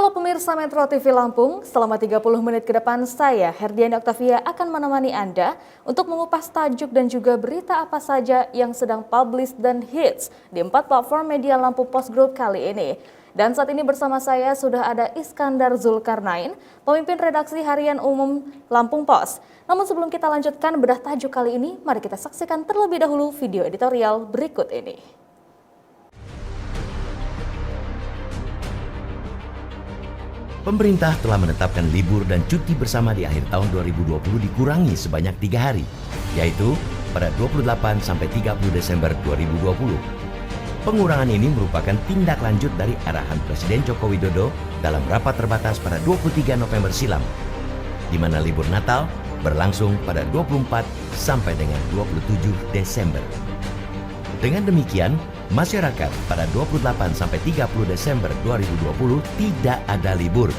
Halo pemirsa Metro TV Lampung, selama 30 menit ke depan saya, Herdiani Oktavia akan menemani Anda untuk mengupas tajuk dan juga berita apa saja yang sedang publish dan hits di 4 platform media Lampung Post Group kali ini. Dan saat ini bersama saya sudah ada Iskandar Zulkarnain, pemimpin redaksi harian umum Lampung Post. Namun sebelum kita lanjutkan bedah tajuk kali ini, mari kita saksikan terlebih dahulu video editorial berikut ini. Pemerintah telah menetapkan libur dan cuti bersama di akhir tahun 2020 dikurangi sebanyak 3 hari, yaitu pada 28 sampai 30 Desember 2020. Pengurangan ini merupakan tindak lanjut dari arahan Presiden Joko Widodo dalam rapat terbatas pada 23 November silam, di mana libur Natal berlangsung pada 24 sampai dengan 27 Desember. Dengan demikian, masyarakat pada 28 sampai 30 Desember 2020 tidak ada libur,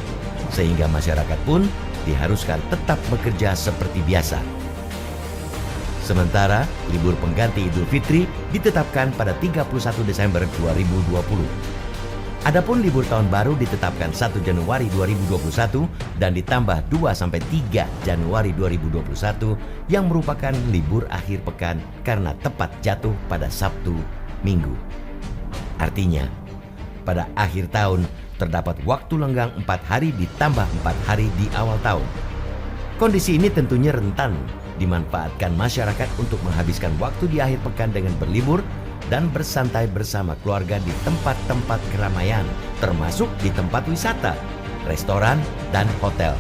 sehingga masyarakat pun diharuskan tetap bekerja seperti biasa. Sementara libur pengganti Idul Fitri ditetapkan pada 31 Desember 2020. Adapun libur tahun baru ditetapkan 1 Januari 2021 dan ditambah 2 sampai 3 Januari 2021 yang merupakan libur akhir pekan karena tepat jatuh pada Sabtu Minggu. Artinya, pada akhir tahun terdapat waktu lenggang 4 hari ditambah 4 hari di awal tahun. Kondisi ini tentunya rentan dimanfaatkan masyarakat untuk menghabiskan waktu di akhir pekan dengan berlibur dan bersantai bersama keluarga di tempat-tempat keramaian, termasuk di tempat wisata, restoran, dan hotel.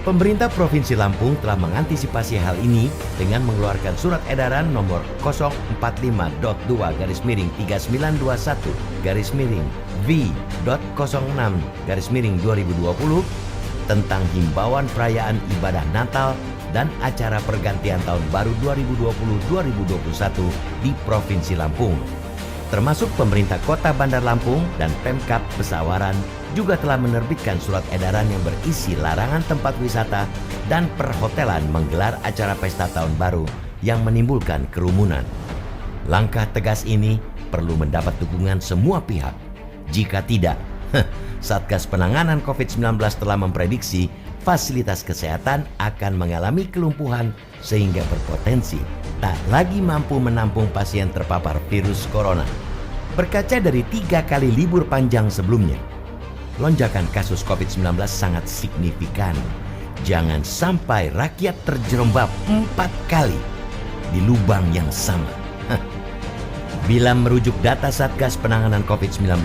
Pemerintah Provinsi Lampung telah mengantisipasi hal ini dengan mengeluarkan surat edaran nomor 042-2-V.06-2020 tentang himbauan perayaan ibadah Natal dan acara pergantian tahun baru 2020-2021 di Provinsi Lampung. Termasuk pemerintah Kota Bandar Lampung dan Pemkab Pesawaran juga telah menerbitkan surat edaran yang berisi larangan tempat wisata dan perhotelan menggelar acara pesta tahun baru yang menimbulkan kerumunan. Langkah tegas ini perlu mendapat dukungan semua pihak. Jika tidak, Satgas Penanganan COVID-19 telah memprediksi fasilitas kesehatan akan mengalami kelumpuhan sehingga berpotensi tak lagi mampu menampung pasien terpapar virus corona. Berkaca dari 3 kali libur panjang sebelumnya, lonjakan kasus COVID-19 sangat signifikan. Jangan sampai rakyat terjerembab 4 kali di lubang yang sama. Bila merujuk data Satgas Penanganan COVID-19,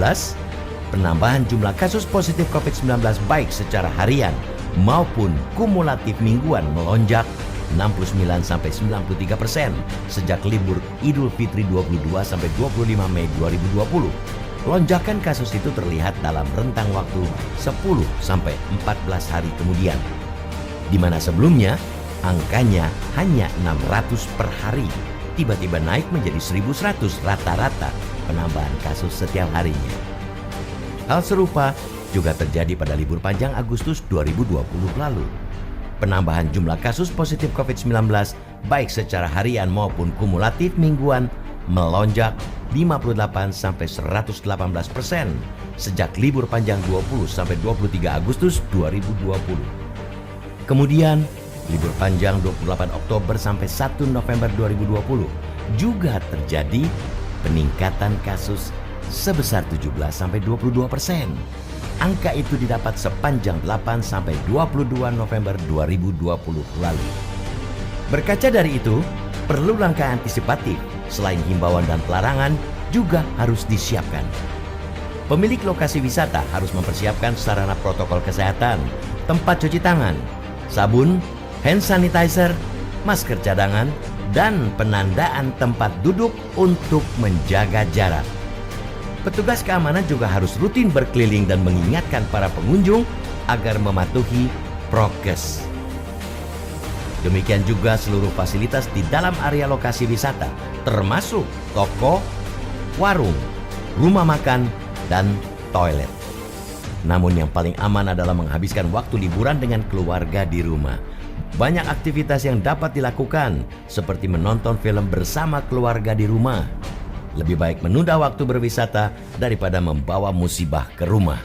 penambahan jumlah kasus positif COVID-19 baik secara harian maupun kumulatif mingguan melonjak 69-93% sejak libur Idul Fitri 22-25 Mei 2020. Lonjakan kasus itu terlihat dalam rentang waktu 10-14 hari kemudian, di mana sebelumnya angkanya hanya 600 per hari, tiba-tiba naik menjadi 1.100 rata-rata penambahan kasus setiap harinya. Hal serupa juga terjadi pada libur panjang Agustus 2020 lalu. Penambahan jumlah kasus positif COVID-19 baik secara harian maupun kumulatif mingguan melonjak 58-118% sejak libur panjang 20-23 Agustus 2020. Kemudian, libur panjang 28 Oktober sampai 1 November 2020 juga terjadi peningkatan kasus sebesar 17-22%. Angka itu didapat sepanjang 8-22 November 2020 lalu. Berkaca dari itu, perlu langkah antisipatif selain himbauan dan pelarangan juga harus disiapkan. Pemilik lokasi wisata harus mempersiapkan sarana protokol kesehatan, tempat cuci tangan, sabun, hand sanitizer, masker cadangan, dan penandaan tempat duduk untuk menjaga jarak. Petugas keamanan juga harus rutin berkeliling dan mengingatkan para pengunjung agar mematuhi prokes. Demikian juga seluruh fasilitas di dalam area lokasi wisata, termasuk toko, warung, rumah makan, dan toilet. Namun yang paling aman adalah menghabiskan waktu liburan dengan keluarga di rumah. Banyak aktivitas yang dapat dilakukan, seperti menonton film bersama keluarga di rumah. Lebih baik menunda waktu berwisata daripada membawa musibah ke rumah.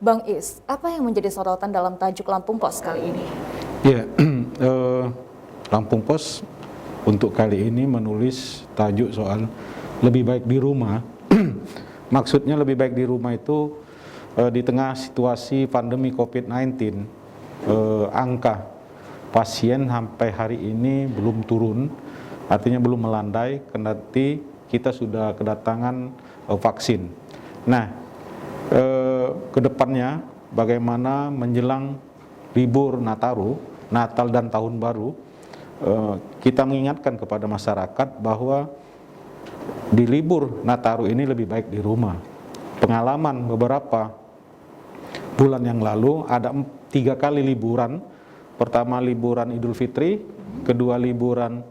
Bang Is, apa yang menjadi sorotan dalam tajuk Lampung Pos kali ini? Ya, Lampung Pos untuk kali ini menulis tajuk soal lebih baik di rumah. Maksudnya lebih baik di rumah itu di tengah situasi pandemi COVID-19, angka pasien sampai hari ini belum turun, artinya belum melandai, kendati kita sudah kedatangan vaksin. Nah, kedepannya bagaimana menjelang libur Natal dan Tahun Baru, kita mengingatkan kepada masyarakat bahwa di libur Nataru ini lebih baik di rumah. Pengalaman beberapa bulan yang lalu ada 3 kali liburan. Pertama liburan Idul Fitri, kedua liburan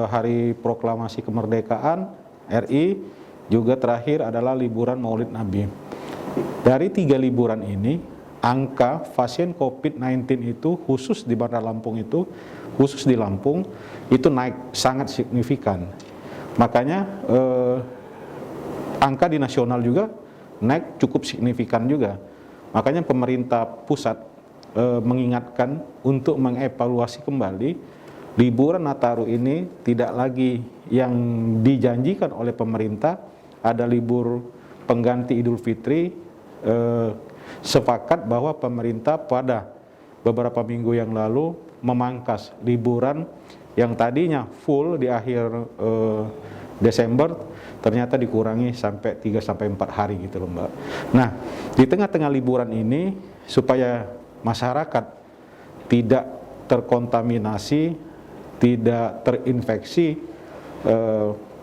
Hari Proklamasi Kemerdekaan RI, juga terakhir adalah liburan Maulid Nabi. Dari 3 liburan ini, angka pasien COVID-19 itu khusus di Bandar Lampung khusus di Lampung itu naik sangat signifikan. Makanya angka di nasional juga naik cukup signifikan juga. Makanya pemerintah pusat mengingatkan untuk mengevaluasi kembali liburan Nataru ini tidak lagi yang dijanjikan oleh pemerintah, ada libur pengganti Idul Fitri. Sepakat bahwa pemerintah pada beberapa minggu yang lalu memangkas liburan yang tadinya full di akhir Desember, ternyata dikurangi sampai 3-4 hari gitu loh, Mbak. Nah, di tengah-tengah liburan ini supaya masyarakat tidak terkontaminasi, tidak terinfeksi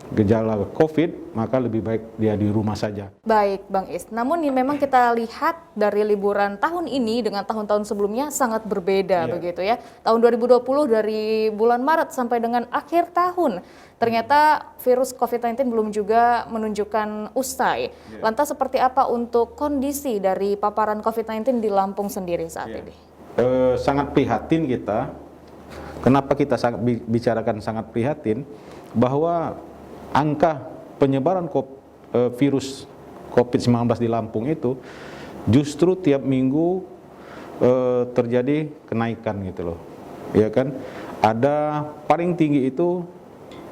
gejala COVID, maka lebih baik dia di rumah saja. Baik, Bang Is. Namun memang kita lihat dari liburan tahun ini dengan tahun-tahun sebelumnya sangat berbeda begitu ya. Tahun 2020 dari bulan Maret sampai dengan akhir tahun, ternyata virus COVID-19 belum juga menunjukkan usai. Lantas seperti apa untuk kondisi dari paparan COVID-19 di Lampung sendiri saat ini? Sangat prihatin kita. Kenapa kita bicarakan sangat prihatin? Bahwa angka penyebaran virus COVID-19 di Lampung itu justru tiap minggu terjadi kenaikan gitu loh, ya kan? Ada paling tinggi itu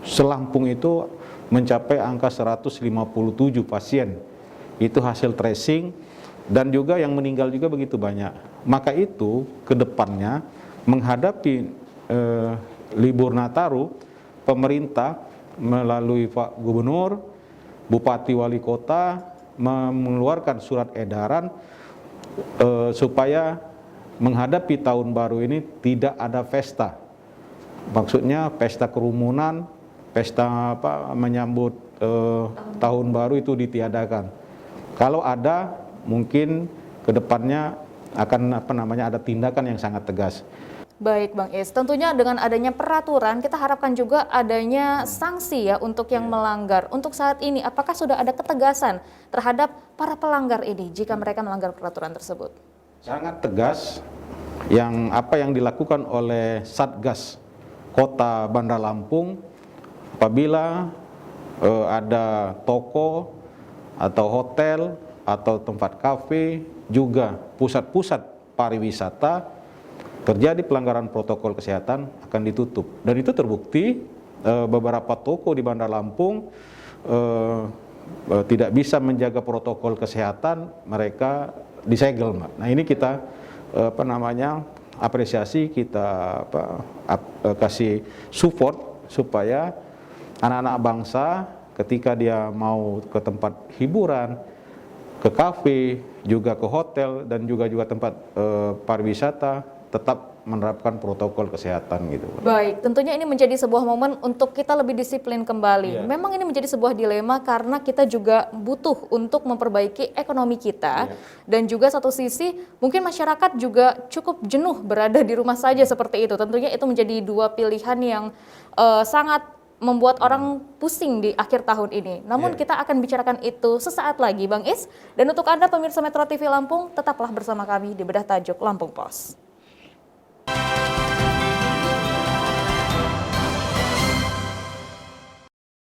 se-Lampung itu mencapai angka 157 pasien, itu hasil tracing, dan juga yang meninggal juga begitu banyak. Maka itu kedepannya menghadapi libur Nataru, pemerintah melalui Pak Gubernur, Bupati Wali Kota mengeluarkan surat edaran supaya menghadapi tahun baru ini tidak ada pesta. Maksudnya pesta kerumunan, pesta menyambut tahun baru itu ditiadakan. Kalau ada, mungkin kedepannya akan ada tindakan yang sangat tegas. Baik, Bang Is. Tentunya dengan adanya peraturan, kita harapkan juga adanya sanksi ya untuk yang melanggar. Untuk saat ini, apakah sudah ada ketegasan terhadap para pelanggar ini jika mereka melanggar peraturan tersebut? Sangat tegas. Apa yang dilakukan oleh Satgas Kota Bandar Lampung, apabila ada toko atau hotel atau tempat kafe, juga pusat-pusat pariwisata, terjadi pelanggaran protokol kesehatan akan ditutup. Dan itu terbukti beberapa toko di Bandar Lampung tidak bisa menjaga protokol kesehatan, mereka disegel, Mbak. Nah, ini kita apresiasi, kita kasih support supaya anak-anak bangsa ketika dia mau ke tempat hiburan, ke kafe, juga ke hotel, dan juga tempat pariwisata, tetap menerapkan protokol kesehatan gitu. Baik, tentunya ini menjadi sebuah momen untuk kita lebih disiplin kembali. Memang ini menjadi sebuah dilema karena kita juga butuh untuk memperbaiki ekonomi kita, dan juga satu sisi mungkin masyarakat juga cukup jenuh berada di rumah saja seperti itu. Tentunya itu menjadi dua pilihan yang sangat membuat orang pusing di akhir tahun ini. Namun kita akan bicarakan itu sesaat lagi, Bang Is. Dan untuk Anda pemirsa Metro TV Lampung, tetaplah bersama kami di Bedah Tajuk Lampung Pos.